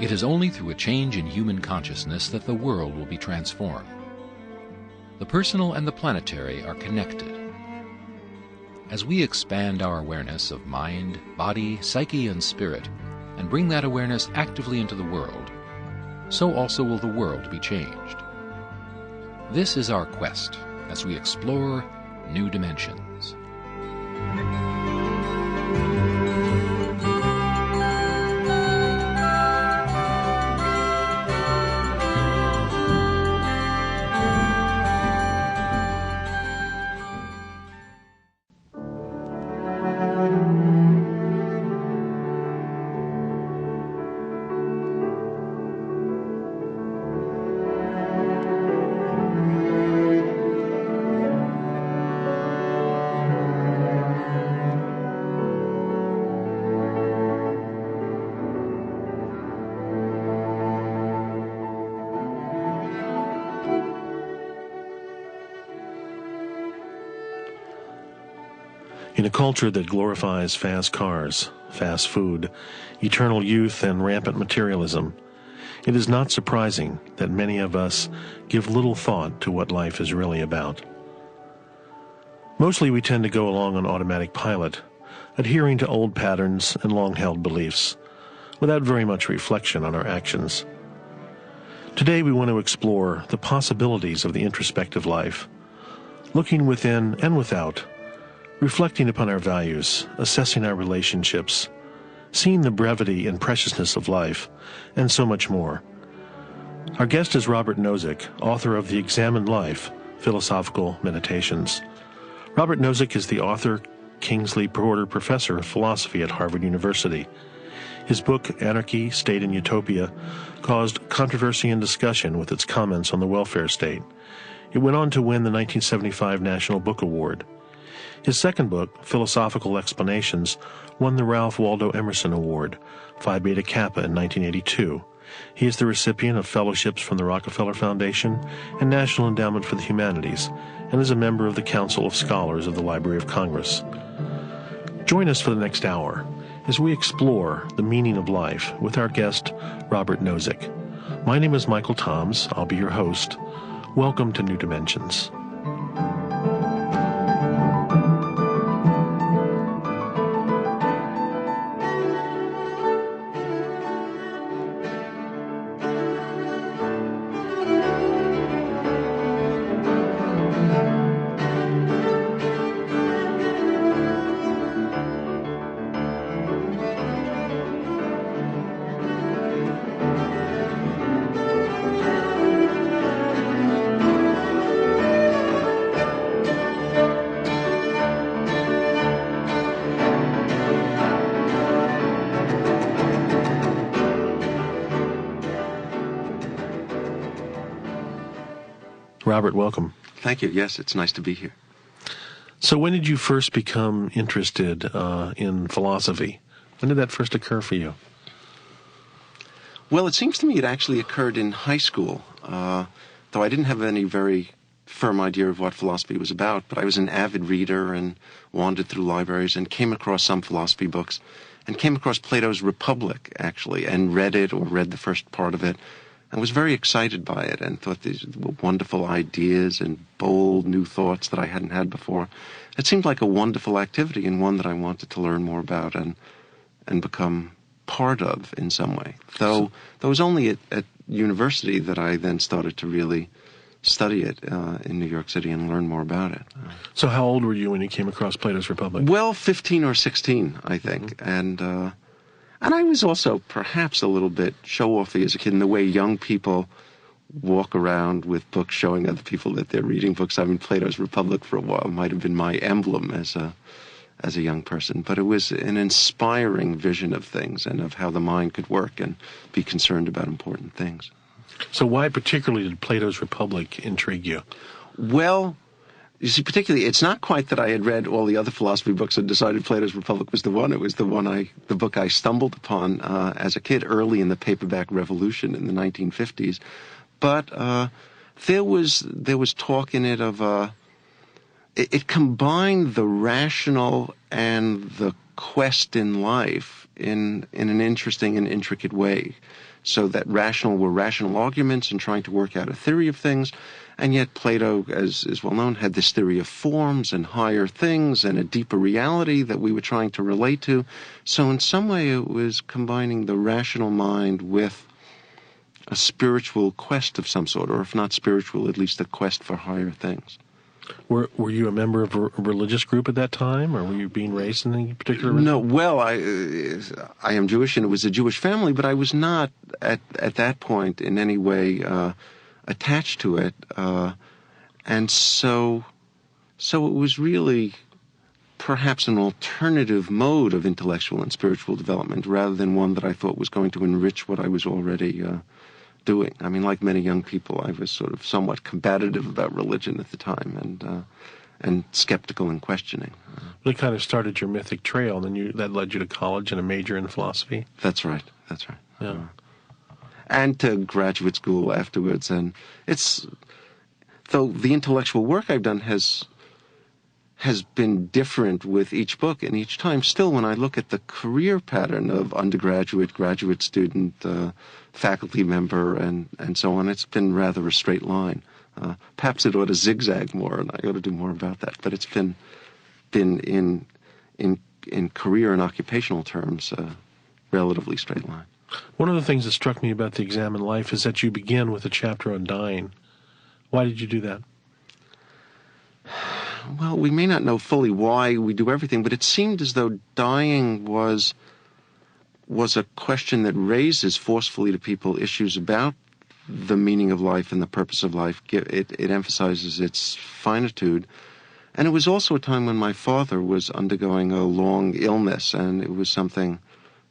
It is only through a change in human consciousness that the world will be transformed. The personal and the planetary are connected. As we expand our awareness of mind, body, psyche, and spirit, and bring that awareness actively into the world, so also will the world be changed. This is our quest as we explore new dimensions. In a culture that glorifies fast cars, fast food, eternal youth, and rampant materialism, it is not surprising that many of us give little thought to what life is really about. Mostly we tend to go along on automatic pilot, adhering to old patterns and long-held beliefs, without very much reflection on our actions. Today we want to explore the possibilities of the introspective life, looking within and without, reflecting upon our values, assessing our relationships, seeing the brevity and preciousness of life, and so much more. Our guest is Robert Nozick, author of The Examined Life, Philosophical Meditations. Robert Nozick is the author, Kingsley Porter Professor of Philosophy at Harvard University. His book, Anarchy, State, and Utopia, caused controversy and discussion with its comments on the welfare state. It went on to win the 1975 National Book Award. His second book, Philosophical Explanations, won the Ralph Waldo Emerson Award, Phi Beta Kappa, in 1982. He is the recipient of fellowships from the Rockefeller Foundation and National Endowment for the Humanities, and is a member of the Council of Scholars of the Library of Congress. Join us for the next hour as we explore the meaning of life with our guest, Robert Nozick. My name is Michael Toms. I'll be your host. Welcome to New Dimensions. Robert, welcome. Thank you. Yes, it's nice to be here. So when did you first become interested in philosophy? When did that first occur for you? Well, it seems to me it actually occurred in high school, though I didn't have any very firm idea of what philosophy was about, but I was an avid reader and wandered through libraries and came across some philosophy books and came across Plato's Republic, actually, and read it or read the first part of it. I was very excited by it and thought these were wonderful ideas and bold new thoughts that I hadn't had before. It seemed like a wonderful activity and one that I wanted to learn more about and become part of in some way. Though it was only at university that I then started to really study it in New York City and learn more about it. So how old were you when you came across Plato's Republic? Well, 15 or 16, I think. Mm-hmm. And I was also perhaps a little bit show-offy as a kid in the way young people walk around with books showing other people that they're reading books. I mean, Plato's Republic for a while might have been my emblem as a young person. But it was an inspiring vision of things and of how the mind could work and be concerned about important things. So why particularly did Plato's Republic intrigue you? Well, you see, particularly, it's not quite that I had read all the other philosophy books and decided Plato's Republic was the one. It was the book I stumbled upon as a kid early in the paperback revolution in the 1950s. But there was talk in it of it combined the rational and the quest in life in an interesting and intricate way. so that rational were rational arguments and trying to work out a theory of things. And yet Plato, as is well known, had this theory of forms and higher things and a deeper reality that we were trying to relate to. So in some way it was combining the rational mind with a spiritual quest of some sort, or if not spiritual, at least a quest for higher things. Were you a member of a religious group at that time, or were you being raised in any particular religion? No, well, I am Jewish, and it was a Jewish family, but I was not at that point in any way attached to it, and so it was really perhaps an alternative mode of intellectual and spiritual development rather than one that I thought was going to enrich what I was already doing. I mean, like many young people, I was sort of somewhat combative about religion at the time and skeptical and questioning. It kind of started your mythic trail, and then that led you to college and a major in philosophy? That's right. Yeah. And to graduate school afterwards. And though the intellectual work I've done has been different with each book and each time, still when I look at the career pattern of undergraduate, graduate student, faculty member, and so on, it's been rather a straight line. Perhaps it ought to zigzag more, and I ought to do more about that. But it's been in career and occupational terms a relatively straight line. One of the things that struck me about the Examined Life is that you begin with a chapter on dying. Why did you do that? Well, we may not know fully why we do everything, but it seemed as though dying was a question that raises forcefully to people issues about the meaning of life and the purpose of life. It emphasizes its finitude. And it was also a time when my father was undergoing a long illness, and it was something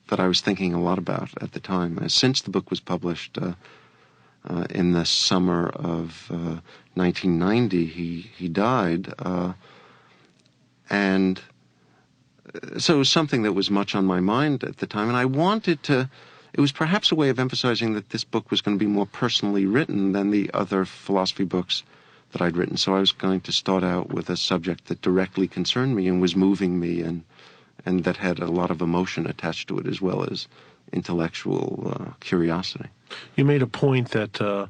that I was thinking a lot about at the time. Since the book was published in the summer of 1990, he died, and so it was something that was much on my mind at the time, and I wanted to. It was perhaps a way of emphasizing that this book was going to be more personally written than the other philosophy books that I'd written. So I was going to start out with a subject that directly concerned me and was moving me, and that had a lot of emotion attached to it, as well as intellectual curiosity. You made a point that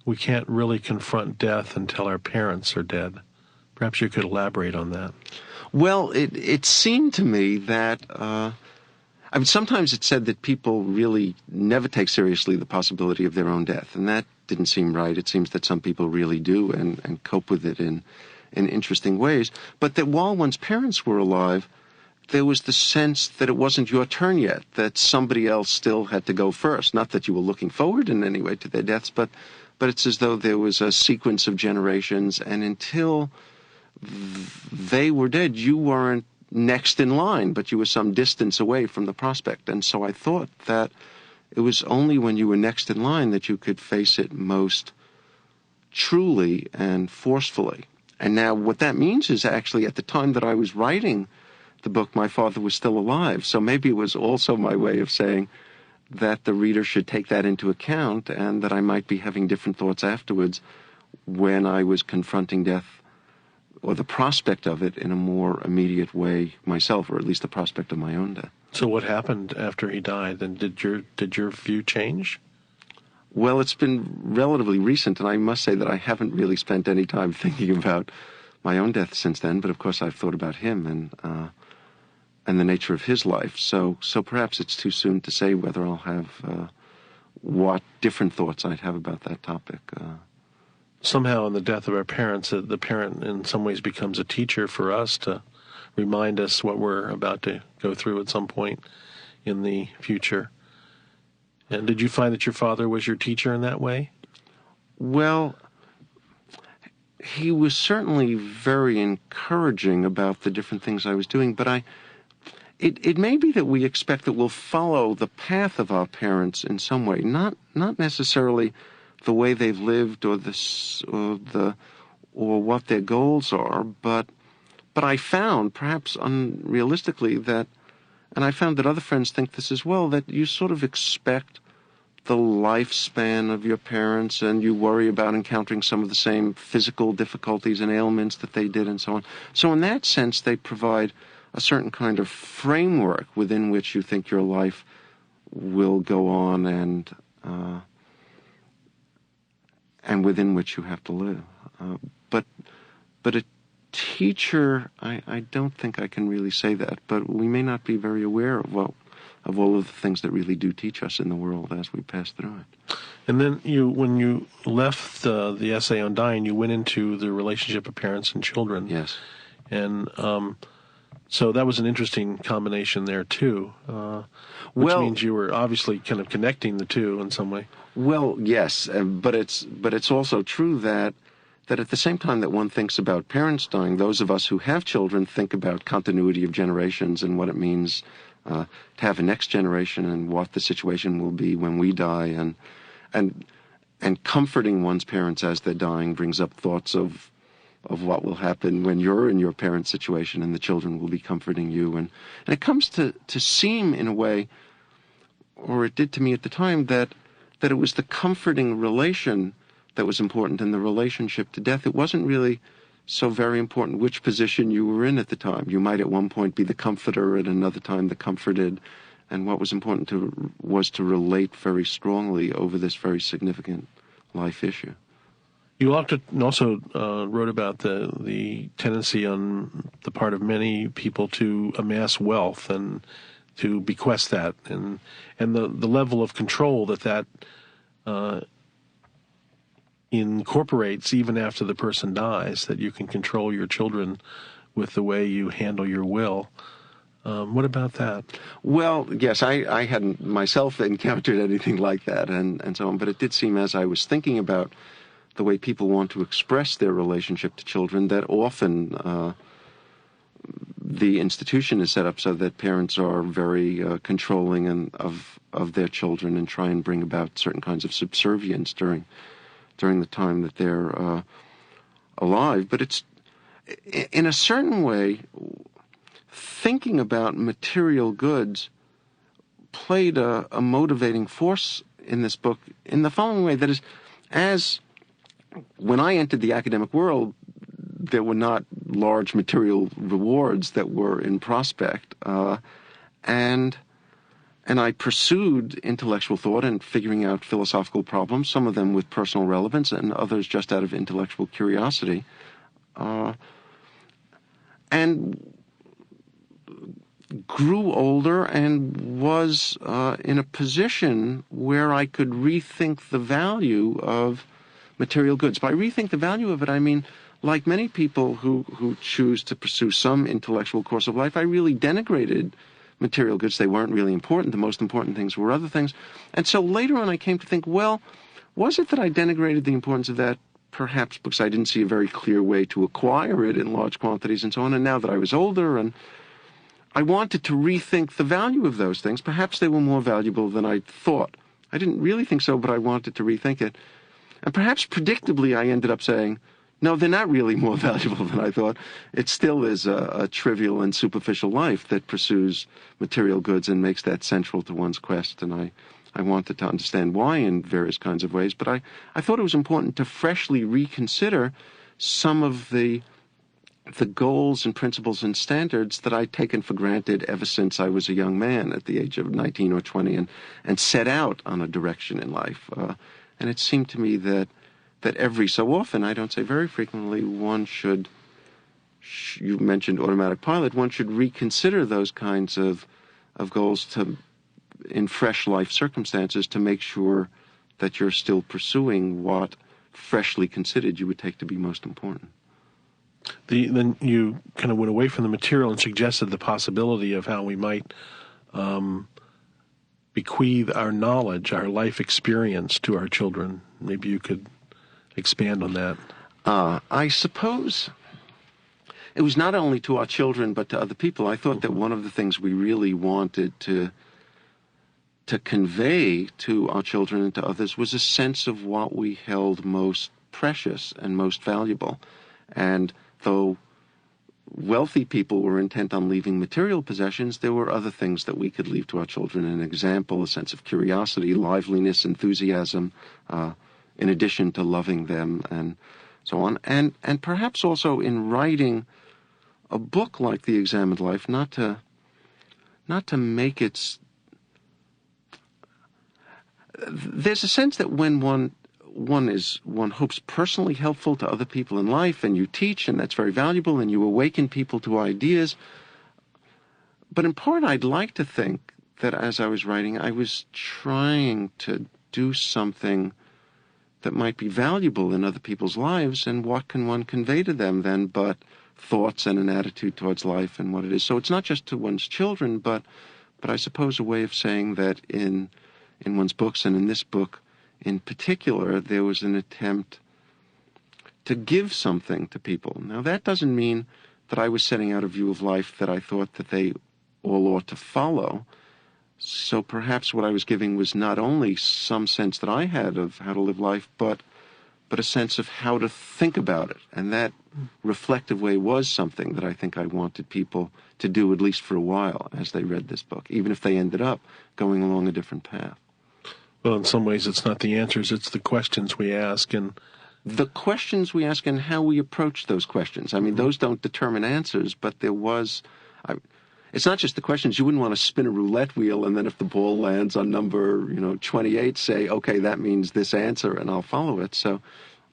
we can't really confront death until our parents are dead. Perhaps you could elaborate on that. Well, it seemed to me that, sometimes it's said that people really never take seriously the possibility of their own death, and that didn't seem right. It seems that some people really do and cope with it in interesting ways. But that while one's parents were alive, there was the sense that it wasn't your turn yet, that somebody else still had to go first. Not that you were looking forward in any way to their deaths, but it's as though there was a sequence of generations, and until they were dead, you weren't next in line, but you were some distance away from the prospect. And so I thought that it was only when you were next in line that you could face it most truly and forcefully. And now what that means is actually at the time that I was writing the book, my father was still alive. So maybe it was also my way of saying that the reader should take that into account, and that I might be having different thoughts afterwards when I was confronting death, or the prospect of it, in a more immediate way myself, or at least the prospect of my own death. So what happened after he died? And did your view change? Well, it's been relatively recent, and I must say that I haven't really spent any time thinking about my own death since then. But of course, I've thought about him and the nature of his life. So perhaps it's too soon to say whether I'll have what different thoughts I'd have about that topic. Somehow in the death of our parents, the parent in some ways becomes a teacher for us to remind us what we're about to go through at some point in the future. And did you find that your father was your teacher in that way? Well, he was certainly very encouraging about the different things I was doing, but it may be that we expect that we'll follow the path of our parents in some way, not necessarily the way they've lived or what their goals are, but I found, perhaps unrealistically, that, and I found that other friends think this as well, that you sort of expect the lifespan of your parents, and you worry about encountering some of the same physical difficulties and ailments that they did, and so on. So in that sense, they provide a certain kind of framework within which you think your life will go on, and and within which you have to live. But a teacher, I don't think I can really say that, but we may not be very aware of all of the things that really do teach us in the world as we pass through it. And then when you left the essay on dying, you went into the relationship of parents and children. Yes. And so that was an interesting combination there, too, which means you were obviously kind of connecting the two in some way. Well, yes, but it's also true that at the same time that one thinks about parents dying, those of us who have children think about continuity of generations and what it means to have a next generation and what the situation will be when we die, and comforting one's parents as they're dying brings up thoughts of what will happen when you're in your parents' situation and the children will be comforting you. And it comes to seem in a way, or it did to me at the time, that it was the comforting relation that was important in the relationship to death. It wasn't really so very important which position you were in at the time. You might at one point be the comforter, at another time the comforted. And what was important was to relate very strongly over this very significant life issue. You also wrote about the tendency on the part of many people to amass wealth and to bequest that, and the level of control that incorporates even after the person dies, that you can control your children with the way you handle your will. What about that? Well, yes, I hadn't myself encountered anything like that and so on, but it did seem, as I was thinking about the way people want to express their relationship to children, that often the institution is set up so that parents are very controlling of their children and try and bring about certain kinds of subservience during the time that they're alive. But it's, in a certain way, thinking about material goods played a motivating force in this book in the following way. That is, as when I entered the academic world, there were not large material rewards that were in prospect, and I pursued intellectual thought and figuring out philosophical problems, some of them with personal relevance and others just out of intellectual curiosity, and grew older and was in a position where I could rethink the value of material goods. By rethink the value of it, I mean, like many people who choose to pursue some intellectual course of life, I really denigrated material goods. They weren't really important. The most important things were other things. And so later on I came to think, well, was it that I denigrated the importance of that? Perhaps because I didn't see a very clear way to acquire it in large quantities and so on. And now that I was older and I wanted to rethink the value of those things, perhaps they were more valuable than I thought. I didn't really think so, but I wanted to rethink it. And perhaps predictably I ended up saying, no, they're not really more valuable than I thought. It still is a trivial and superficial life that pursues material goods and makes that central to one's quest. And I wanted to understand why in various kinds of ways. But I thought it was important to freshly reconsider some of the goals and principles and standards that I'd taken for granted ever since I was a young man at the age of 19 or 20 and set out on a direction in life. And it seemed to me that every so often, I don't say very frequently, one should, you mentioned automatic pilot, one should reconsider those kinds of goals in fresh life circumstances to make sure that you're still pursuing what freshly considered you would take to be most important. Then you kind of went away from the material and suggested the possibility of how we might bequeath our knowledge, our life experience to our children. Maybe you could expand on that. I suppose it was not only to our children but to other people. I thought that one of the things we really wanted to convey to our children and to others was a sense of what we held most precious and most valuable. And though wealthy people were intent on leaving material possessions, there were other things that we could leave to our children. An example, a sense of curiosity, liveliness, enthusiasm, in addition to loving them and so on. And perhaps also in writing a book like The Examined Life, not to make it... there's a sense that when one hopes personally helpful to other people in life, and you teach, and that's very valuable, and you awaken people to ideas. But in part, I'd like to think that as I was writing, I was trying to do something that might be valuable in other people's lives, and what can one convey to them then but thoughts and an attitude towards life and what it is. So it's not just to one's children, but I suppose a way of saying that in one's books, and in this book in particular, there was an attempt to give something to people. Now, that doesn't mean that I was setting out a view of life that I thought that they all ought to follow. So perhaps what I was giving was not only some sense that I had of how to live life, but a sense of how to think about it. And that reflective way was something that I think I wanted people to do, at least for a while, as they read this book, even if they ended up going along a different path. Well, in some ways, it's not the answers, it's the questions we ask. And the questions we ask and how we approach those questions. I mean, those don't determine answers, but there was... It's not just the questions. You wouldn't want to spin a roulette wheel and then if the ball lands on number, 28, say, okay, that means this answer and I'll follow it. So,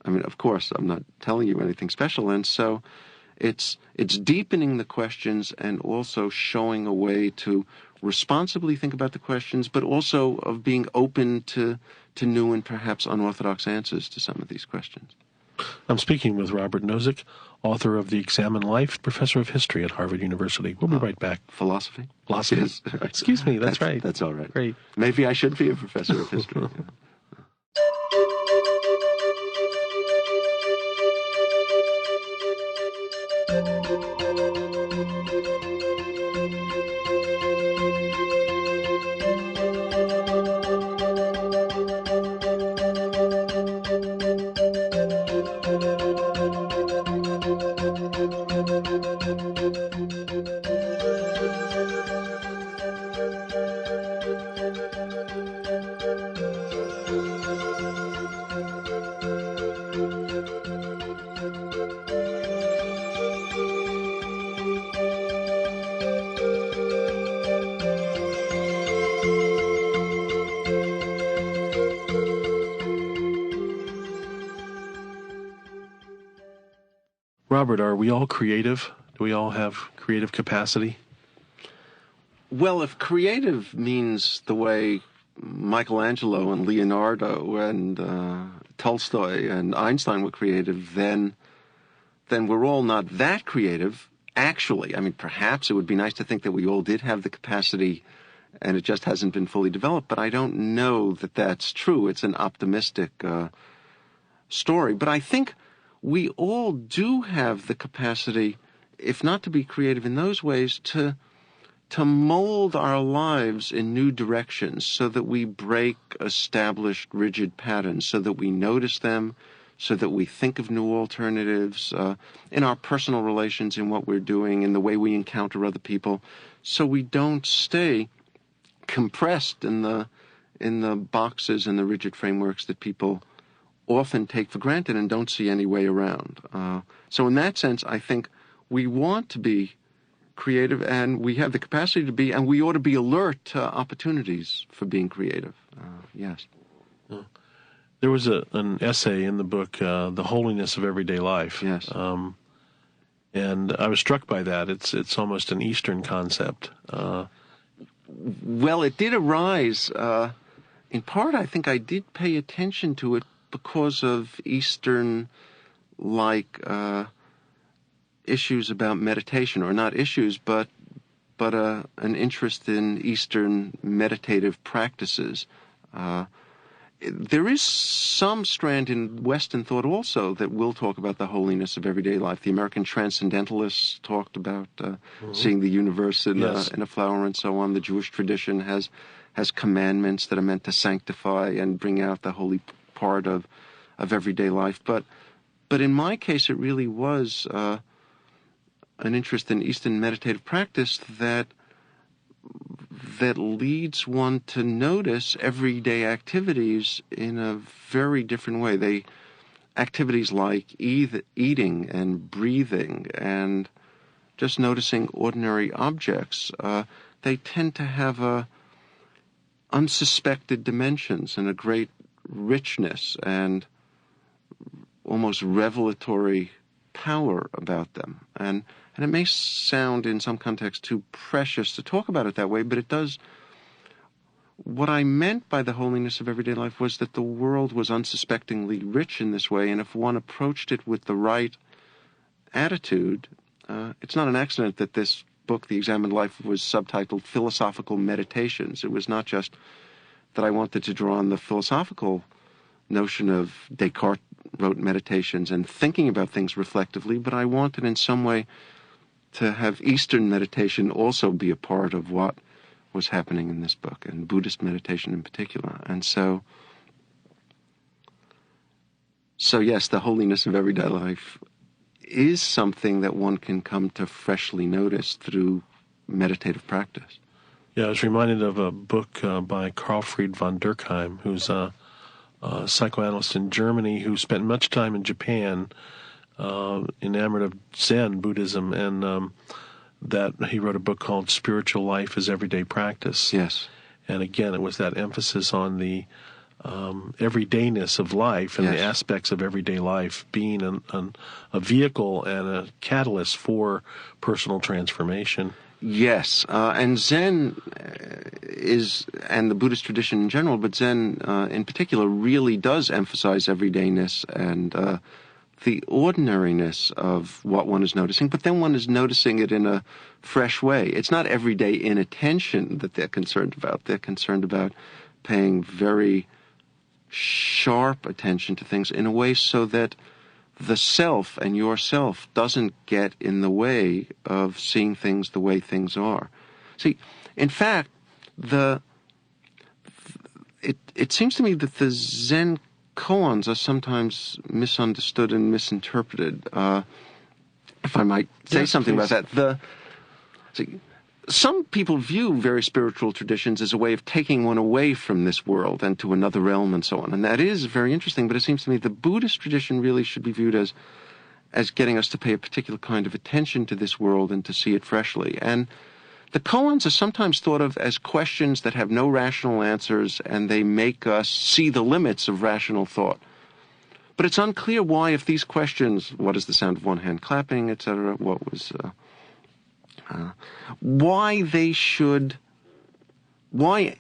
I mean, of course, I'm not telling you anything special. And so it's deepening the questions and also showing a way to responsibly think about the questions, but also of being open to new and perhaps unorthodox answers to some of these questions. I'm speaking with Robert Nozick, author of The Examined Life, professor of history at Harvard University. We'll be right back. Philosophy? Philosophy. Yes. Excuse me, that's right. That's all right. Great. Maybe I should be a professor of history. Robert, are we all creative? Do we all have creative capacity? Well, if creative means the way Michelangelo and Leonardo and Tolstoy and Einstein were creative, then we're all not that creative, actually. I mean, perhaps it would be nice to think that we all did have the capacity and it just hasn't been fully developed, but I don't know that that's true. It's an optimistic story. But I think we all do have the capacity, if not to be creative in those ways, to mold our lives in new directions so that we break established rigid patterns, so that we notice them, so that we think of new alternatives in our personal relations, in what we're doing, in the way we encounter other people, so we don't stay compressed in the boxes and the rigid frameworks that people often take for granted and don't see any way around. So in that sense, I think we want to be creative, and we have the capacity to be, and we ought to be alert to opportunities for being creative. Yes. There was an essay in the book, The Holiness of Everyday Life. Yes. And I was struck by that. It's almost an Eastern concept. Well, it did arise. In part, I think I did pay attention to it because of Eastern-like issues about meditation, or not issues, but an interest in Eastern meditative practices. There is some strand in Western thought also that will talk about the holiness of everyday life. The American transcendentalists talked about seeing the universe in a flower and so on. The Jewish tradition has commandments that are meant to sanctify and bring out the holy part of everyday life. But in my case, it really was an interest in Eastern meditative practice that leads one to notice everyday activities in a very different way. Activities like eating and breathing and just noticing ordinary objects, they tend to have a unsuspected dimensions and a great richness and almost revelatory power about them. And it may sound in some context too precious to talk about it that way, but it does. What I meant by the holiness of everyday life was that the world was unsuspectingly rich in this way, and if one approached it with the right attitude, it's not an accident that this book, The Examined Life, was subtitled Philosophical Meditations. It was not just that I wanted to draw on the philosophical notion of Descartes wrote Meditations and thinking about things reflectively, but I wanted in some way to have Eastern meditation also be a part of what was happening in this book, and Buddhist meditation in particular. And so yes, the holiness of everyday life is something that one can come to freshly notice through meditative practice. Yeah, I was reminded of a book by Karlfried von Durkheim, who's a psychoanalyst in Germany who spent much time in Japan, enamored of Zen Buddhism, and that he wrote a book called Spiritual Life as Everyday Practice. Yes. And again, it was that emphasis on the everydayness of life and yes. the aspects of everyday life being a vehicle and a catalyst for personal transformation. Yes, and Zen and the Buddhist tradition in general, but Zen in particular really does emphasize everydayness and the ordinariness of what one is noticing, but then one is noticing it in a fresh way. It's not everyday inattention that they're concerned about. They're concerned about paying very sharp attention to things in a way so that the self and yourself doesn't get in the way of seeing things the way things are. See, in fact, it seems to me that the Zen koans are sometimes misunderstood and misinterpreted. If I might say something please. about that. Some people view various spiritual traditions as a way of taking one away from this world and to another realm and so on. And that is very interesting, but it seems to me the Buddhist tradition really should be viewed as getting us to pay a particular kind of attention to this world and to see it freshly. And the koans are sometimes thought of as questions that have no rational answers, and they make us see the limits of rational thought. But it's unclear why, if these questions, what is the sound of one hand clapping, etc., why,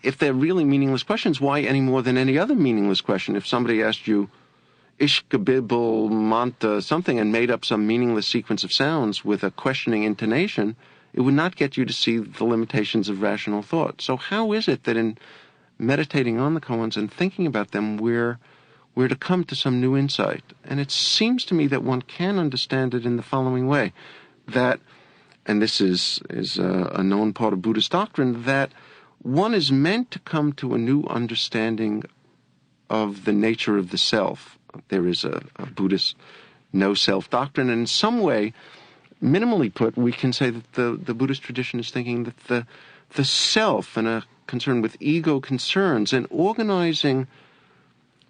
if they're really meaningless questions, why any more than any other meaningless question? If somebody asked you, Ishkabibble, Manta, something, and made up some meaningless sequence of sounds with a questioning intonation, it would not get you to see the limitations of rational thought. So how is it that in meditating on the koans and thinking about them, we're to come to some new insight? And it seems to me that one can understand it in the following way, that, and this is a known part of Buddhist doctrine, that one is meant to come to a new understanding of the nature of the self. There is a Buddhist no-self doctrine, and in some way, minimally put, we can say that the Buddhist tradition is thinking that the self and a concern with ego concerns and organizing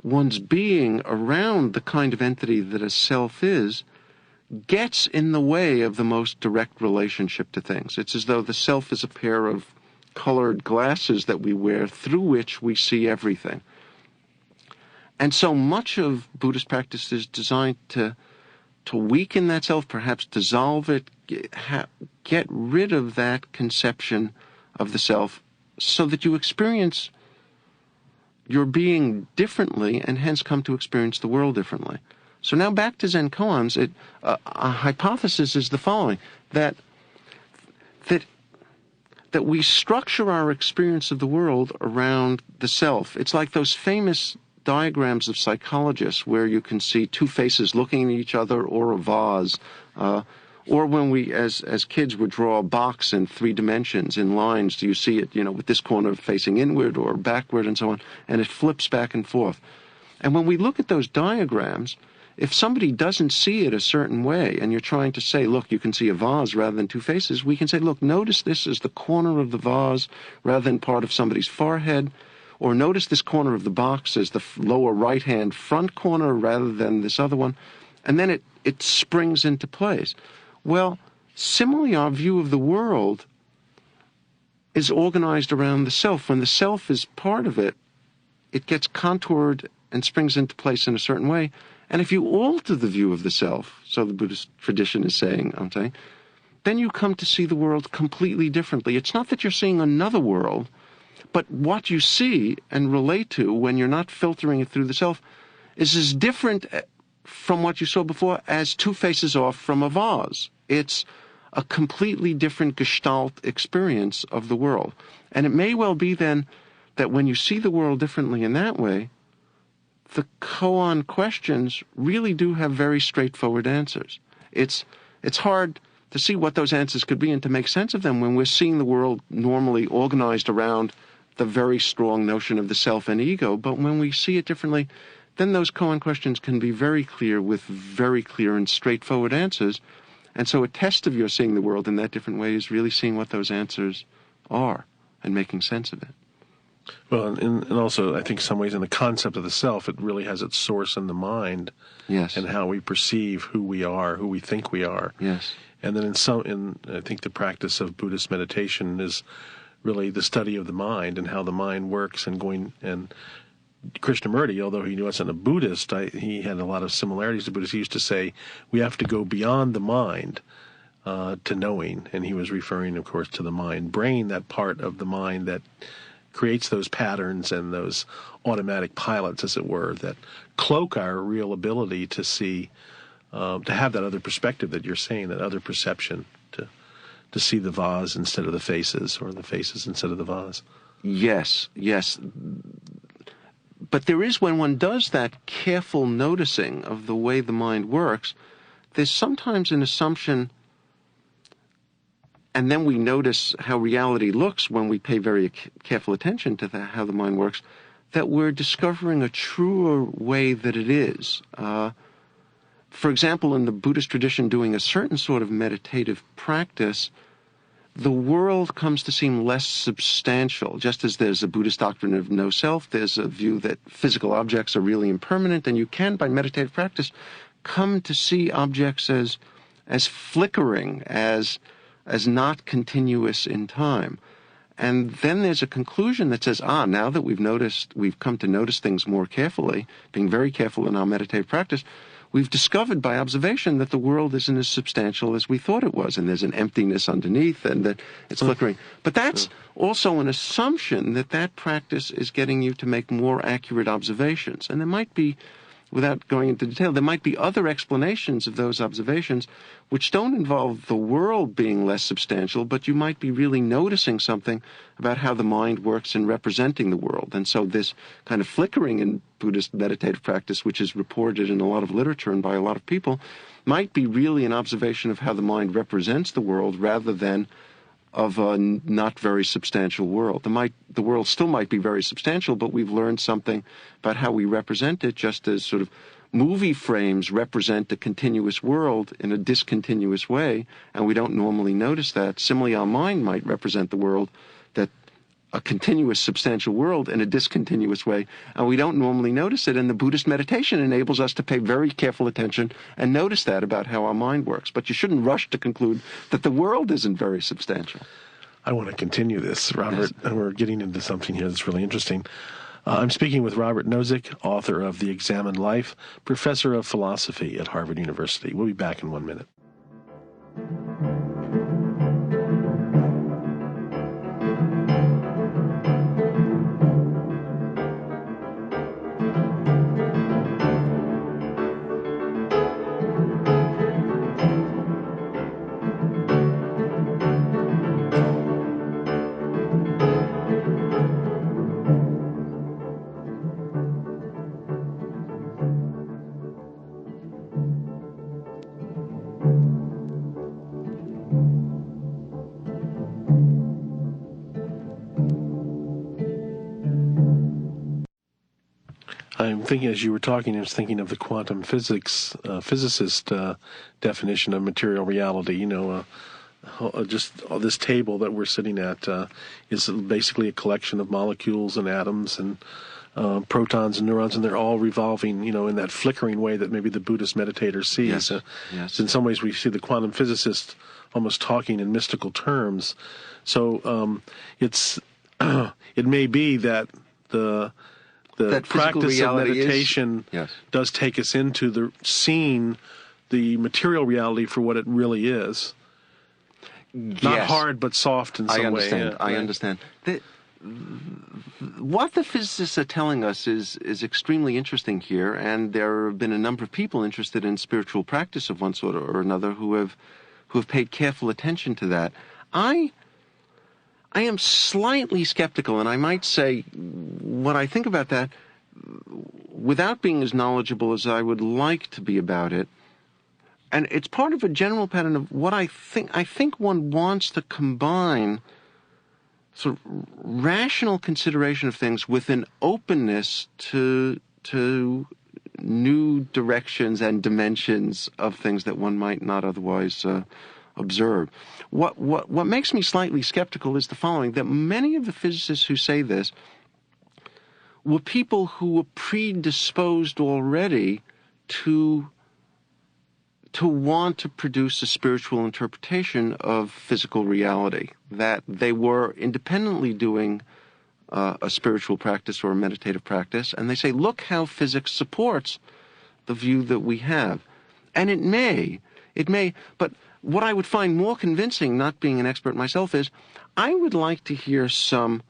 one's being around the kind of entity that a self is gets in the way of the most direct relationship to things. It's as though the self is a pair of colored glasses that we wear through which we see everything. And so much of Buddhist practice is designed to weaken that self, perhaps dissolve it, get rid of that conception of the self so that you experience your being differently and hence come to experience the world differently. So now back to Zen koans, a hypothesis is the following, that we structure our experience of the world around the self. It's like those famous diagrams of psychologists where you can see two faces looking at each other, or a vase, or when we, as kids, would draw a box in 3 dimensions in lines. Do you see it, with this corner facing inward or backward and so on, and it flips back and forth. And when we look at those diagrams, if somebody doesn't see it a certain way, and you're trying to say, look, you can see a vase rather than 2 faces, we can say, look, notice this is the corner of the vase rather than part of somebody's forehead, or notice this corner of the box as the lower right-hand front corner rather than this other one, and then it springs into place. Well, similarly, our view of the world is organized around the self. When the self is part of it, it gets contoured and springs into place in a certain way. And if you alter the view of the self, so the Buddhist tradition is saying, I'm saying, then you come to see the world completely differently. It's not that you're seeing another world, but what you see and relate to when you're not filtering it through the self is as different from what you saw before as two faces off from a vase. It's a completely different gestalt experience of the world. And it may well be then that when you see the world differently in that way, the koan questions really do have very straightforward answers. It's hard to see what those answers could be and to make sense of them when we're seeing the world normally organized around the very strong notion of the self and ego. But when we see it differently, then those koan questions can be very clear with very clear and straightforward answers. And so a test of your seeing the world in that different way is really seeing what those answers are and making sense of it. Well, and also, I think some ways in the concept of the self, it really has its source in the mind. Yes. And how we perceive who we are, who we think we are. Yes. And then I think the practice of Buddhist meditation is really the study of the mind and how the mind works, and Krishnamurti, although he wasn't a Buddhist, he had a lot of similarities to Buddhists. He used to say, we have to go beyond the mind to knowing, and he was referring, of course, to the mind-brain, that part of the mind that creates those patterns and those automatic pilots, as it were, that cloak our real ability to see, to have that other perspective that you're saying, that other perception, to see the vase instead of the faces, or the faces instead of the vase. Yes. But there is, when one does that careful noticing of the way the mind works, there's sometimes an assumption, and then we notice how reality looks when we pay very careful attention to how the mind works, that we're discovering a truer way that it is. For example, in the Buddhist tradition, doing a certain sort of meditative practice, the world comes to seem less substantial. Just as there's a Buddhist doctrine of no self, there's a view that physical objects are really impermanent, and you can, by meditative practice, come to see objects as flickering, as not continuous in time. And then there's a conclusion that says, now that we've come to notice things more carefully, being very careful in our meditative practice, we've discovered by observation that the world isn't as substantial as we thought it was, and there's an emptiness underneath, and that it's flickering. But that's also an assumption that practice is getting you to make more accurate observations. And there might be, without going into detail, there might be other explanations of those observations which don't involve the world being less substantial, but you might be really noticing something about how the mind works in representing the world. And so this kind of flickering in Buddhist meditative practice, which is reported in a lot of literature and by a lot of people, might be really an observation of how the mind represents the world rather than of a not very substantial world. The world still might be very substantial, but we've learned something about how we represent it, just as sort of movie frames represent a continuous world in a discontinuous way, and we don't normally notice that. Similarly, our mind might represent the world, that a continuous, substantial world in a discontinuous way, and we don't normally notice it. And the Buddhist meditation enables us to pay very careful attention and notice that about how our mind works. But you shouldn't rush to conclude that the world isn't very substantial. I want to continue this, Robert. Yes. We're getting into something here that's really interesting. I'm speaking with Robert Nozick, author of The Examined Life, professor of philosophy at Harvard University. We'll be back in 1 minute. I'm thinking, as you were talking, I was thinking of the quantum physics physicist definition of material reality. Just this table that we're sitting at is basically a collection of molecules and atoms and protons and neurons, and they're all revolving, in that flickering way that maybe the Buddhist meditator sees. Yes. In some ways, we see the quantum physicist almost talking in mystical terms. So it may be that the practice of meditation does take us into seeing the material reality for what it really is. Not hard, but soft in some way. I understand. What the physicists are telling us is extremely interesting here, and there have been a number of people interested in spiritual practice of one sort or another who have paid careful attention to that. I am slightly skeptical, and I might say what I think about that, without being as knowledgeable as I would like to be about it. And it's part of a general pattern of what I think. I think one wants to combine sort of rational consideration of things with an openness to new directions and dimensions of things that one might not otherwise observe. What makes me slightly skeptical is the following: that many of the physicists who say this were people who were predisposed already to want to produce a spiritual interpretation of physical reality, that they were independently doing a spiritual practice or a meditative practice, and they say, look how physics supports the view that we have. And it may, but what I would find more convincing, not being an expert myself, is I would like to hear some,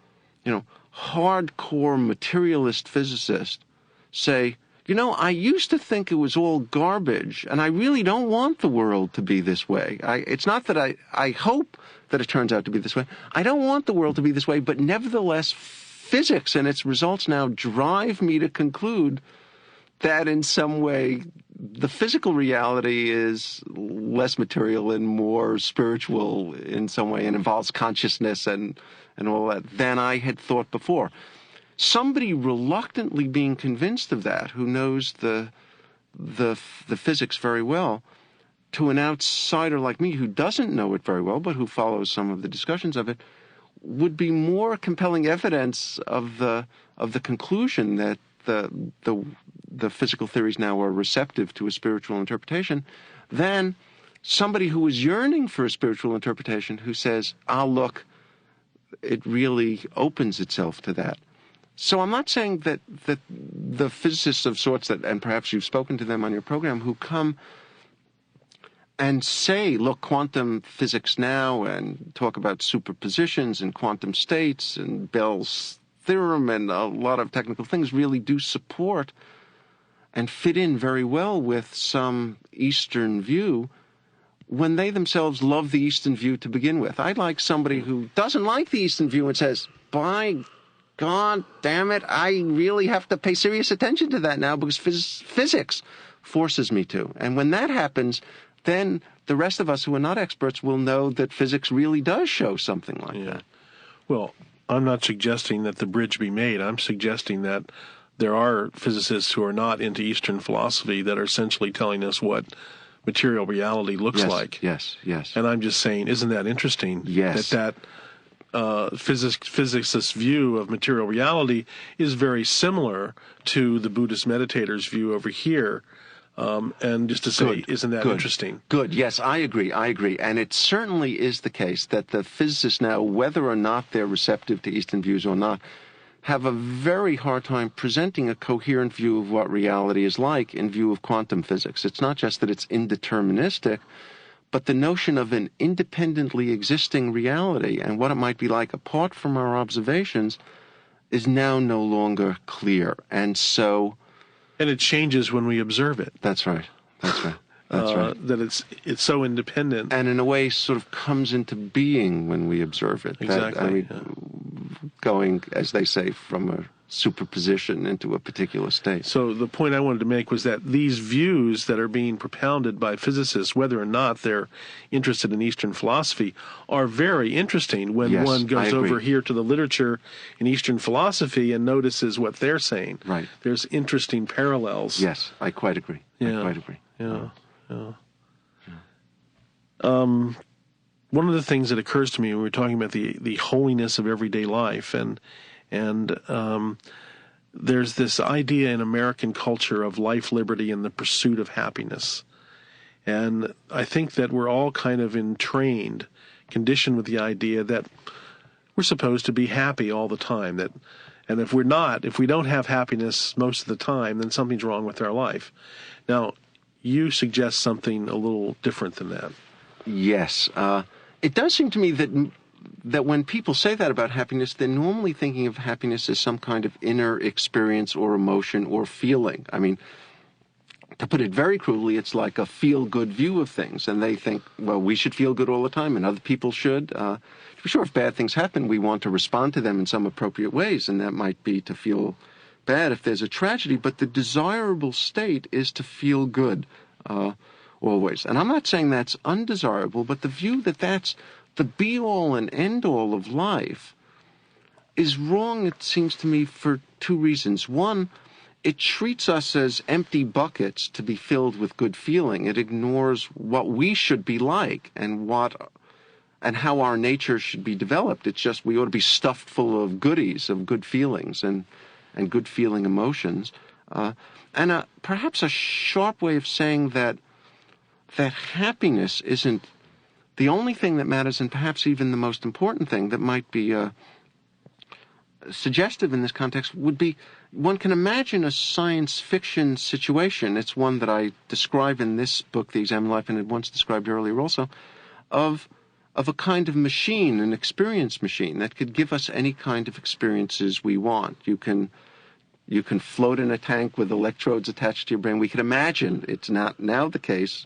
hardcore materialist physicist say, I used to think it was all garbage, and I really don't want the world to be this way. It's not that I hope that it turns out to be this way. I don't want the world to be this way, but nevertheless, physics and its results now drive me to conclude that in some way the physical reality is less material and more spiritual in some way and involves consciousness and all that than I had thought before. Somebody reluctantly being convinced of that, who knows the physics very well, to an outsider like me who doesn't know it very well, but who follows some of the discussions of it, would be more compelling evidence of the conclusion that the physical theories now are receptive to a spiritual interpretation than somebody who is yearning for a spiritual interpretation who says, look, it really opens itself to that. So I'm not saying that the physicists of sorts that, and perhaps you've spoken to them on your program, who come and say, look, quantum physics now, and talk about superpositions and quantum states and Bell's theorem and a lot of technical things really do support and fit in very well with some Eastern view when they themselves love the Eastern view to begin with. I'd like somebody who doesn't like the Eastern view and says, by God damn it, I really have to pay serious attention to that now because physics forces me to. And when that happens, then the rest of us who are not experts will know that physics really does show something like that. Well, I'm not suggesting that the bridge be made. I'm suggesting that there are physicists who are not into Eastern philosophy that are essentially telling us what material reality looks like. Yes. And I'm just saying, isn't that interesting? Yes. That physicist's view of material reality is very similar to the Buddhist meditator's view over here. And just to say, isn't that interesting? Good. Yes, I agree. And it certainly is the case that the physicists now, whether or not they're receptive to Eastern views or not, have a very hard time presenting a coherent view of what reality is like in view of quantum physics. It's not just that it's indeterministic, but the notion of an independently existing reality and what it might be like apart from our observations is now no longer clear. And it changes when we observe it. That's right. That it's so independent. And in a way sort of comes into being when we observe it. Exactly. Going, as they say, from a superposition into a particular state. So the point I wanted to make was that these views that are being propounded by physicists, whether or not they're interested in Eastern philosophy, are very interesting when one goes over here to the literature in Eastern philosophy and notices what they're saying. Right. There's interesting parallels. Yes, I quite agree. Yeah. One of the things that occurs to me when we're talking about the holiness of everyday life and there's this idea in American culture of life, liberty, and the pursuit of happiness. And I think that we're all kind of conditioned with the idea that we're supposed to be happy all the time. And if we don't have happiness most of the time, then something's wrong with our life. Now, you suggest something a little different than that. Yes. It does seem to me that when people say that about happiness, they're normally thinking of happiness as some kind of inner experience or emotion or feeling. I mean, to put it very crudely, it's like a feel-good view of things. And they think, well, we should feel good all the time and other people should. To be sure, if bad things happen, we want to respond to them in some appropriate ways. And that might be to feel bad if there's a tragedy. But the desirable state is to feel good always. And I'm not saying that's undesirable, but the view that that's the be-all and end-all of life is wrong, it seems to me, for two reasons. One, it treats us as empty buckets to be filled with good feeling. It ignores what we should be like and how our nature should be developed. It's just we ought to be stuffed full of goodies, of good feelings and good feeling emotions. And perhaps a sharp way of saying that happiness isn't the only thing that matters, and perhaps even the most important thing that might be suggestive in this context would be, one can imagine a science fiction situation. It's one that I describe in this book, The Examined Life, and had once described earlier also, of a kind of machine, an experience machine, that could give us any kind of experiences we want. You can float in a tank with electrodes attached to your brain. We can imagine, it's not now the case,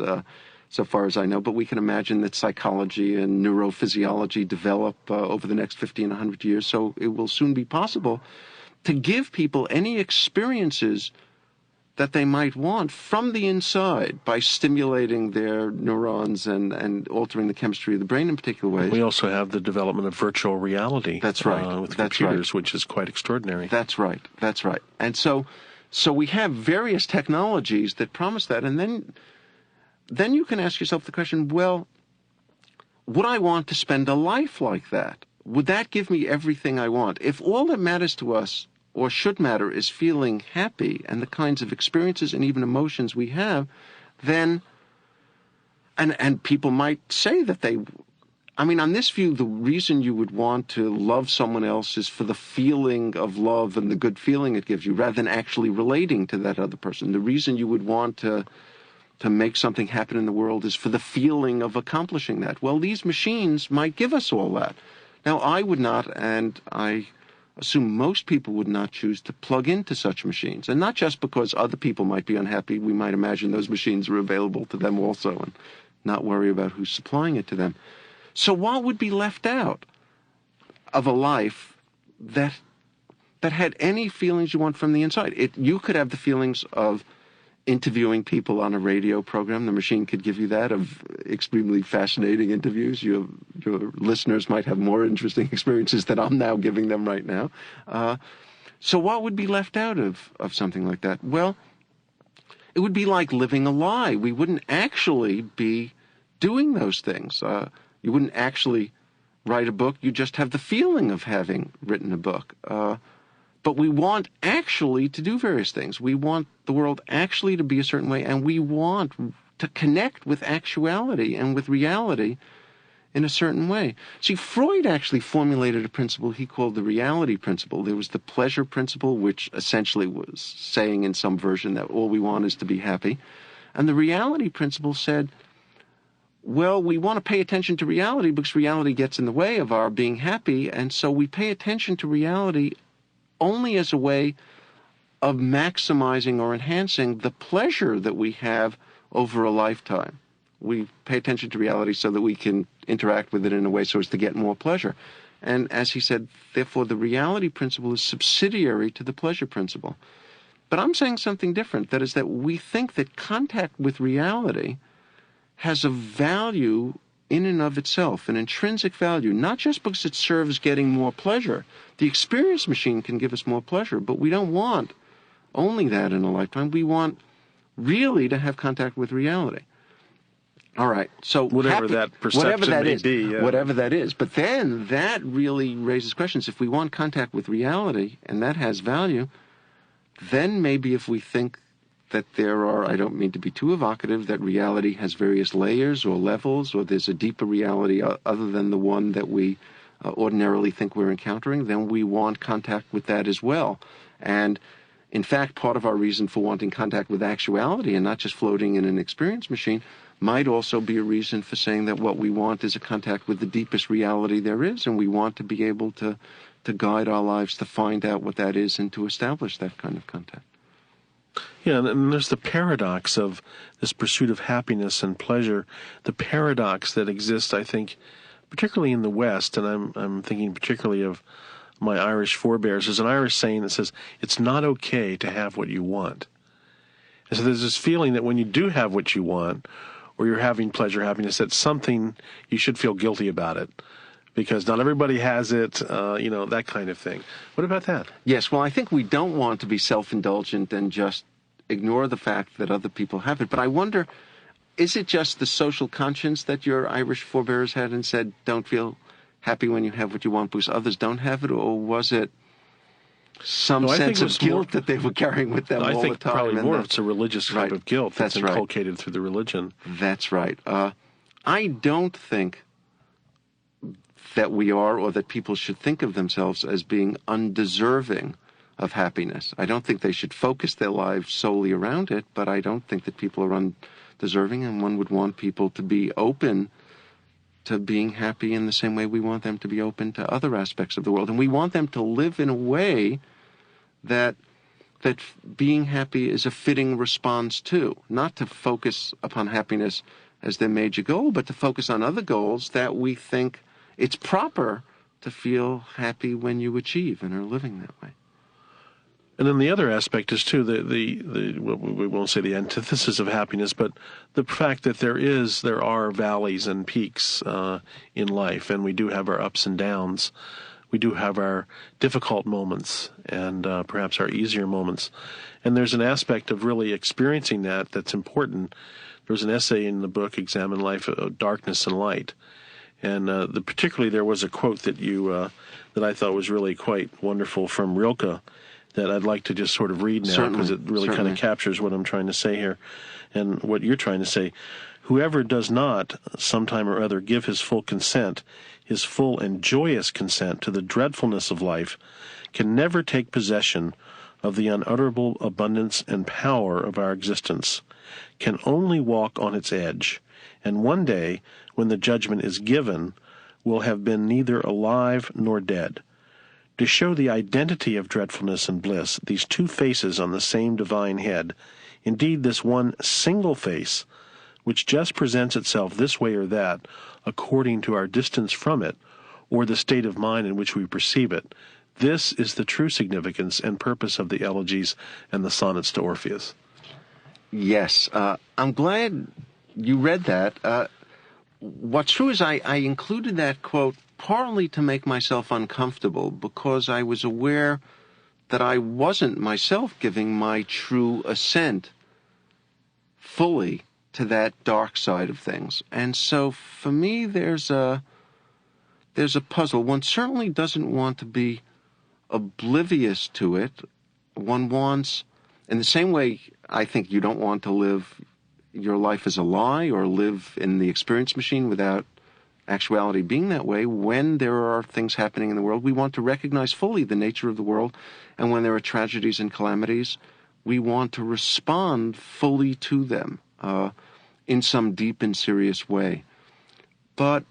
so far as I know, but we can imagine that psychology and neurophysiology develop over the next 50 and 100 years, so it will soon be possible to give people any experiences that they might want from the inside by stimulating their neurons and altering the chemistry of the brain in particular ways. We also have the development of virtual reality. That's right. With computers, which is quite extraordinary. That's right. And so we have various technologies that promise that, and then you can ask yourself the question, well, would I want to spend a life like that? Would that give me everything I want? If all that matters to us, or should matter, is feeling happy and the kinds of experiences and even emotions we have, then, and people might say that on this view, the reason you would want to love someone else is for the feeling of love and the good feeling it gives you, rather than actually relating to that other person. The reason you would want to make something happen in the world is for the feeling of accomplishing that. Well, these machines might give us all that. Now, I would not, and I assume most people would not choose to plug into such machines. And not just because other people might be unhappy. We might imagine those machines are available to them also and not worry about who's supplying it to them. So what would be left out of a life that had any feelings you want from the inside? You could have the feelings of interviewing people on a radio program. The machine could give you that, of extremely fascinating interviews. Your listeners might have more interesting experiences than I'm now giving them right now. So what would be left out of something like that? Well, it would be like living a lie. We wouldn't actually be doing those things. You wouldn't actually write a book. You just have the feeling of having written a book. But we want actually to do various things. We want the world actually to be a certain way, and we want to connect with actuality and with reality in a certain way. See, Freud actually formulated a principle he called the reality principle. There was the pleasure principle, which essentially was saying in some version that all we want is to be happy. And the reality principle said, well, we want to pay attention to reality because reality gets in the way of our being happy, and so we pay attention to reality only as a way of maximizing or enhancing the pleasure that we have over a lifetime. We pay attention to reality so that we can interact with it in a way so as to get more pleasure. And as he said, therefore, the reality principle is subsidiary to the pleasure principle. But I'm saying something different. That is that we think that contact with reality has a value in and of itself, an intrinsic value, not just because it serves getting more pleasure. The experience machine can give us more pleasure, but we don't want only that in a lifetime. We want really to have contact with reality. All right, so whatever that perception may be. Yeah. Whatever that is. But then that really raises questions. If we want contact with reality, and that has value, then maybe if we think that there are, I don't mean to be too evocative, that reality has various layers or levels, or there's a deeper reality other than the one that we ordinarily think we're encountering, then we want contact with that as well. And in fact, part of our reason for wanting contact with actuality and not just floating in an experience machine might also be a reason for saying that what we want is a contact with the deepest reality there is, and we want to be able to guide our lives to find out what that is and to establish that kind of contact. Yeah, and there's the paradox of this pursuit of happiness and pleasure, the paradox that exists, I think, particularly in the West, and I'm thinking particularly of my Irish forebears. There's an Irish saying that says, it's not okay to have what you want. And so there's this feeling that when you do have what you want, or you're having pleasure, happiness, that's something you should feel guilty about it, because not everybody has it, that kind of thing. What about that? Yes, well, I think we don't want to be self-indulgent and just ignore the fact that other people have it. But I wonder, is it just the social conscience that your Irish forebears had and said, don't feel happy when you have what you want because others don't have it? Or was it some sense of guilt that they were carrying with them all the time? I think probably more it's a religious type of guilt that's inculcated through the religion. That's right. I don't think that we are, or that people should think of themselves as being undeserving of happiness. I don't think they should focus their lives solely around it, but I don't think that people are undeserving, and one would want people to be open to being happy in the same way we want them to be open to other aspects of the world. And we want them to live in a way that being happy is a fitting response to, not to focus upon happiness as their major goal, but to focus on other goals that we think it's proper to feel happy when you achieve and are living that way. And then the other aspect is, too, we won't say the antithesis of happiness, but the fact that there are valleys and peaks in life, and we do have our ups and downs. We do have our difficult moments and perhaps our easier moments. And there's an aspect of really experiencing that's important. There was an essay in the book, Examine Life of Darkness and Light. And particularly there was a quote that that I thought was really quite wonderful from Rilke, that I'd like to just sort of read now, because it really kind of captures what I'm trying to say here and what you're trying to say. Whoever does not, sometime or other, give his full consent, his full and joyous consent to the dreadfulness of life, can never take possession of the unutterable abundance and power of our existence, can only walk on its edge, and one day, when the judgment is given, will have been neither alive nor dead. To show the identity of dreadfulness and bliss, these two faces on the same divine head, indeed this one single face, which just presents itself this way or that, according to our distance from it, or the state of mind in which we perceive it, this is the true significance and purpose of the elegies and the sonnets to Orpheus. Yes, I'm glad you read that. What's true is I included that quote partly to make myself uncomfortable, because I was aware that I wasn't myself giving my true assent fully to that dark side of things. And so for me, there's a puzzle. One certainly doesn't want to be oblivious to it. One wants, in the same way I think you don't want to live your life as a lie or live in the experience machine without actuality being that way. When there are things happening in the world, we want to recognize fully the nature of the world, and when there are tragedies and calamities, we want to respond fully to them in some deep and serious way. But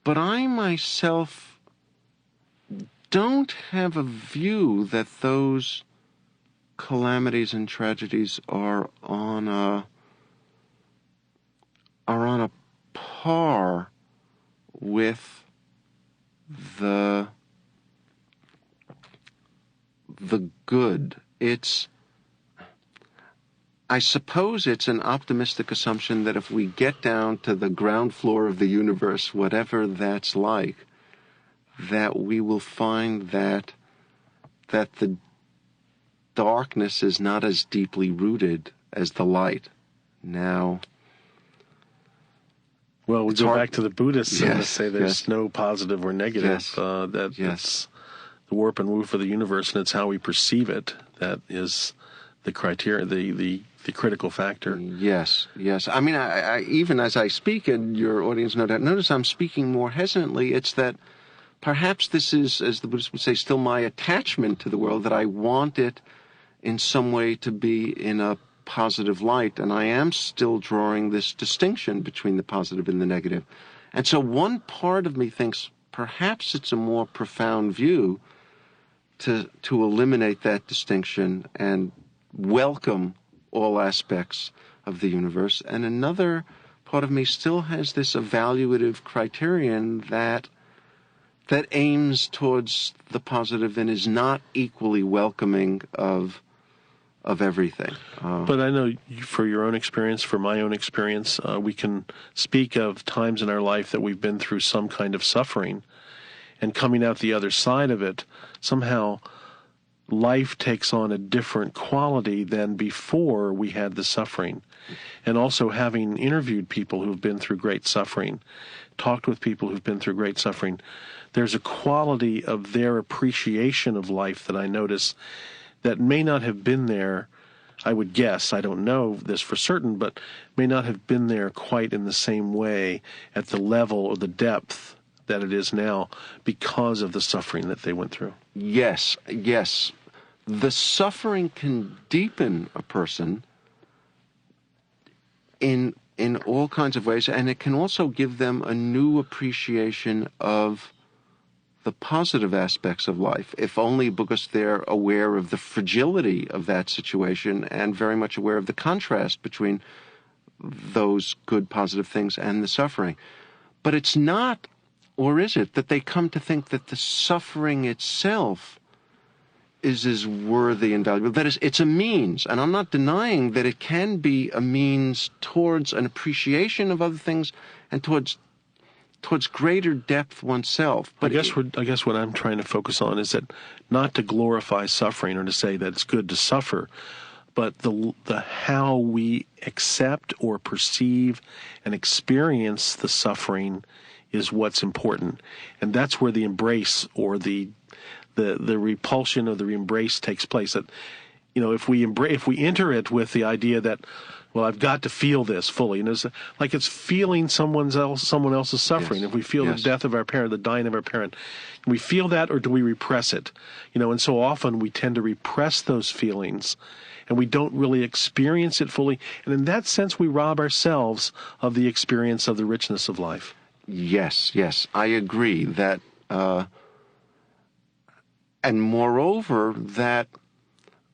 I myself don't have a view that those calamities and tragedies are on a par with the good. I suppose it's an optimistic assumption that if we get down to the ground floor of the universe, whatever that's like, that we will find that the darkness is not as deeply rooted as the light. Now, well, we go back to the Buddhists and say there's no positive or negative. That's warp and woof of the universe, and it's how we perceive it that is the criteria, the critical factor. Yes. I mean, I even as I speak, and your audience no doubt notice I'm speaking more hesitantly, it's that perhaps this is, as the Buddhists would say, still my attachment to the world, that I want it in some way to be in a positive light, and I am still drawing this distinction between the positive and the negative. And so one part of me thinks perhaps it's a more profound view to eliminate that distinction and welcome all aspects of the universe. And another part of me still has this evaluative criterion that aims towards the positive and is not equally welcoming of everything. But I know for your own experience, for my own experience, we can speak of times in our life that we've been through some kind of suffering, and coming out the other side of it, somehow life takes on a different quality than before we had the suffering. And also, having interviewed people who've been through great suffering, talked with people who've been through great suffering, there's a quality of their appreciation of life that I notice that may not have been there, I would guess, I don't know this for certain, but may not have been there quite in the same way at the level or the depth that it is now because of the suffering that they went through. Yes. The suffering can deepen a person in all kinds of ways, and it can also give them a new appreciation of the positive aspects of life, if only because they're aware of the fragility of that situation and very much aware of the contrast between those good, positive things and the suffering. But it's not, or is it, that they come to think that the suffering itself is as worthy and valuable? That is, it's a means, and I'm not denying that it can be a means towards an appreciation of other things and towards greater depth oneself. But I guess what I'm trying to focus on is that not to glorify suffering or to say that it's good to suffer, but the how we accept or perceive and experience the suffering is what's important, and that's where the embrace or the repulsion or the embrace takes place. That, you know, if we enter it with the idea that, well, I've got to feel this fully, and it's like it's feeling someone else's suffering. Yes. If we feel the death of our parent, the dying of our parent, do we feel that, or do we repress it? You know, and so often we tend to repress those feelings, and we don't really experience it fully. And in that sense, we rob ourselves of the experience of the richness of life. Yes, I agree that, and moreover, that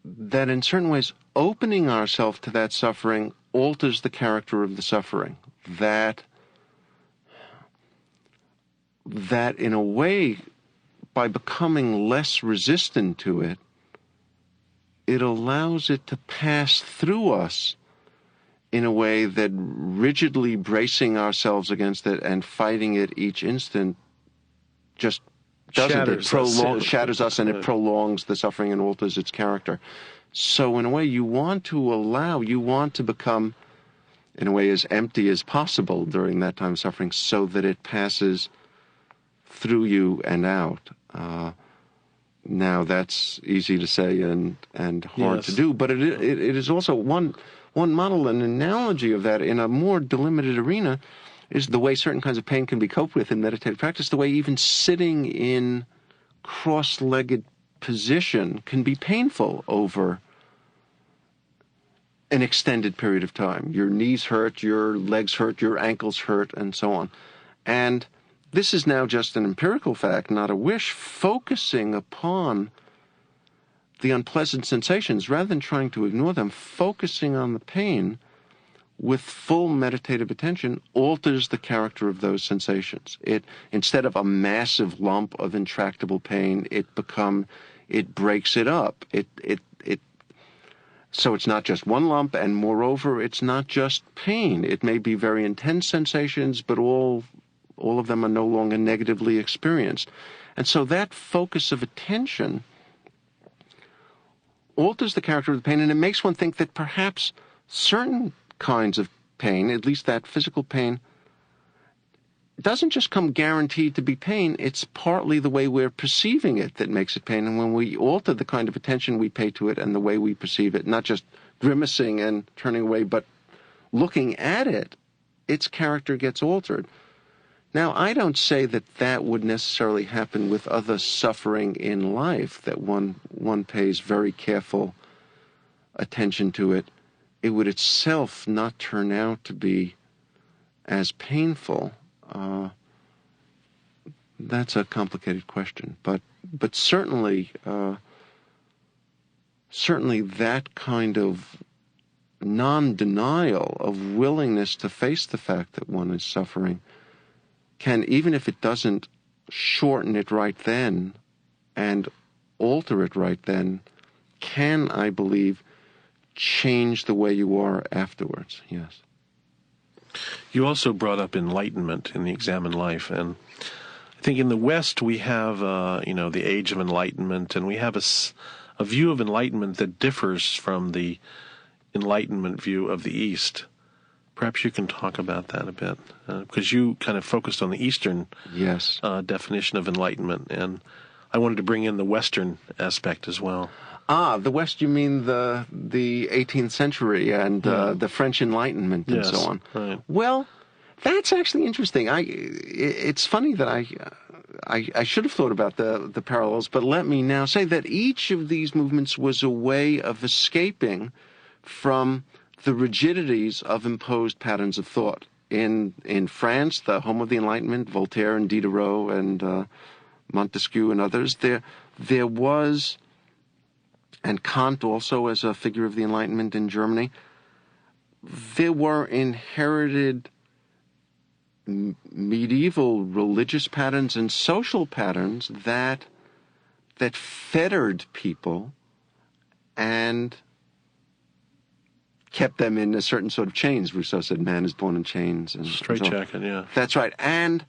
in certain ways, opening ourselves to that suffering alters the character of the suffering. That in a way, by becoming less resistant to it, it allows it to pass through us in a way that rigidly bracing ourselves against it and fighting it each instant just doesn't. Shatters us, and it prolongs the suffering and alters its character. So in a way, you want to become, in a way, as empty as possible during that time of suffering so that it passes through you and out. Now, that's easy to say and hard to do, but it is also one model, an analogy of that in a more delimited arena is the way certain kinds of pain can be coped with in meditative practice, the way even sitting in cross-legged position can be painful over an extended period of time. Your knees hurt, your legs hurt, your ankles hurt, and so on. And this is now just an empirical fact, not a wish, focusing upon the unpleasant sensations rather than trying to ignore them, focusing on the pain with full meditative attention alters the character of those sensations. It, instead of a massive lump of intractable pain, it breaks it up. So it's not just one lump, and moreover, it's not just pain. It may be very intense sensations, but all of them are no longer negatively experienced. And so that focus of attention alters the character of the pain, and it makes one think that perhaps certain kinds of pain, at least that physical pain, doesn't just come guaranteed to be pain. It's partly the way we're perceiving it that makes it pain. And when we alter the kind of attention we pay to it and the way we perceive it, not just grimacing and turning away, but looking at it, its character gets altered. Now, I don't say that that would necessarily happen with other suffering in life, that one pays very careful attention to it. It would itself not turn out to be as painful. That's a complicated question, but certainly that kind of non-denial of willingness to face the fact that one is suffering can, even if it doesn't shorten it right then and alter it right then, can, I believe, change the way you are afterwards. Yes. You also brought up enlightenment in the Examined Life, and I think in the West we have, the Age of Enlightenment, and we have a view of enlightenment that differs from the Enlightenment view of the East. Perhaps you can talk about that a bit, because you kind of focused on the Eastern definition of enlightenment, and I wanted to bring in the Western aspect as well. The West, you mean the 18th century and the French Enlightenment and so on. Right. Well, that's actually interesting. It's funny that I should have thought about the parallels, but let me now say that each of these movements was a way of escaping from the rigidities of imposed patterns of thought. In France, the home of the Enlightenment, Voltaire and Diderot and Montesquieu and others, there was, and Kant also as a figure of the Enlightenment in Germany, there were inherited medieval religious patterns and social patterns that fettered people and kept them in a certain sort of chains. Rousseau said man is born in chains. And straitjacket, yeah. That's right. And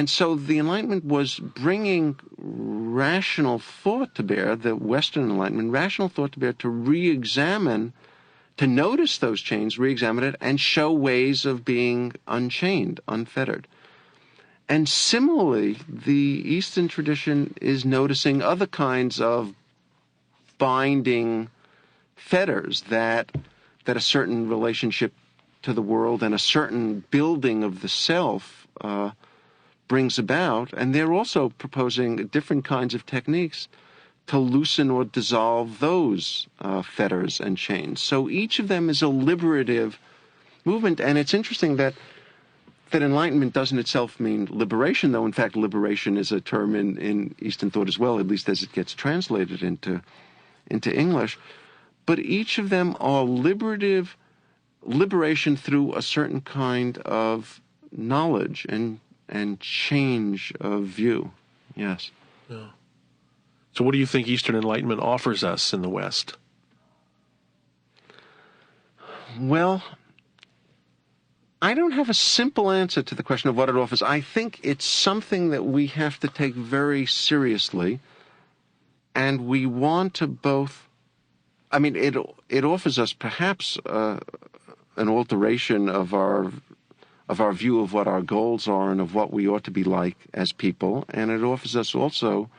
so the Enlightenment was bringing rational thought to bear, the Western Enlightenment, rational thought to bear to re-examine, to notice those chains, re-examine it, and show ways of being unchained, unfettered. And similarly, the Eastern tradition is noticing other kinds of binding fetters that a certain relationship to the world and a certain building of the self brings about, and they're also proposing different kinds of techniques to loosen or dissolve those fetters and chains. So each of them is a liberative movement, and it's interesting that enlightenment doesn't itself mean liberation, though in fact liberation is a term in Eastern thought as well, at least as it gets translated into English. But each of them are liberation through a certain kind of knowledge and change of view. Yes. Yeah. So what do you think Eastern Enlightenment offers us in the West? Well, I don't have a simple answer to the question of what it offers. I think it's something that we have to take very seriously, and we want to both... I mean, it offers us perhaps an alteration of our view of what our goals are and of what we ought to be like as people, and it offers us also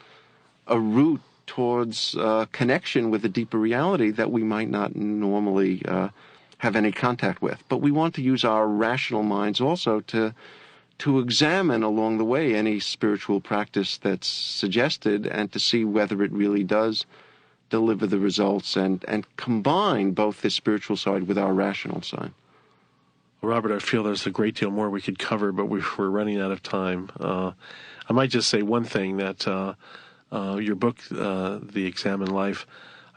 a route towards connection with a deeper reality that we might not normally have any contact with. But we want to use our rational minds also to examine along the way any spiritual practice that's suggested and to see whether it really does deliver the results and combine both the spiritual side with our rational side. Well, Robert, I feel there's a great deal more we could cover, but we're running out of time. I might just say one thing, that your book, The Examined Life,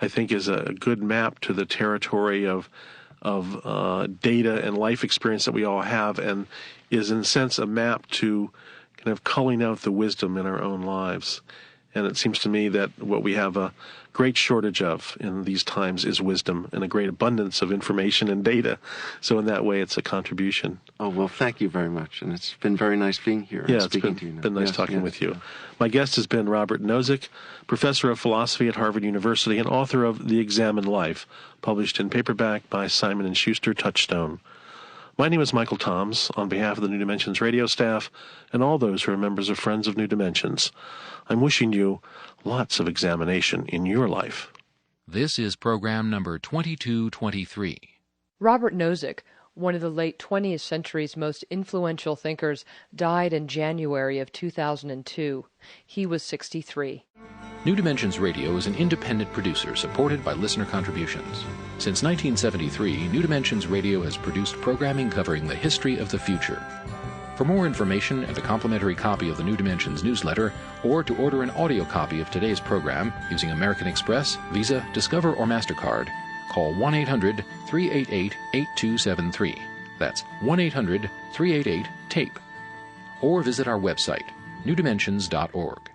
I think is a good map to the territory of data and life experience that we all have, and is in a sense a map to kind of culling out the wisdom in our own lives. And it seems to me that what we have a great shortage of in these times is wisdom and a great abundance of information and data. So in that way, it's a contribution. Oh, well, thank you very much. And it's been very nice being here and speaking to you. It's been nice talking with you. My guest has been Robert Nozick, professor of philosophy at Harvard University and author of The Examined Life, published in paperback by Simon & Schuster, Touchstone. My name is Michael Toms, on behalf of the New Dimensions radio staff and all those who are members of Friends of New Dimensions. I'm wishing you lots of examination in your life. This is program number 2223. Robert Nozick, one of the late 20th century's most influential thinkers, died in January of 2002. He was 63. New Dimensions Radio is an independent producer supported by listener contributions. Since 1973, New Dimensions Radio has produced programming covering the history of the future. For more information and a complimentary copy of the New Dimensions newsletter, or to order an audio copy of today's program using American Express, Visa, Discover, or MasterCard, call 1-800-388-8273. That's 1-800-388-TAPE. Or visit our website, newdimensions.org.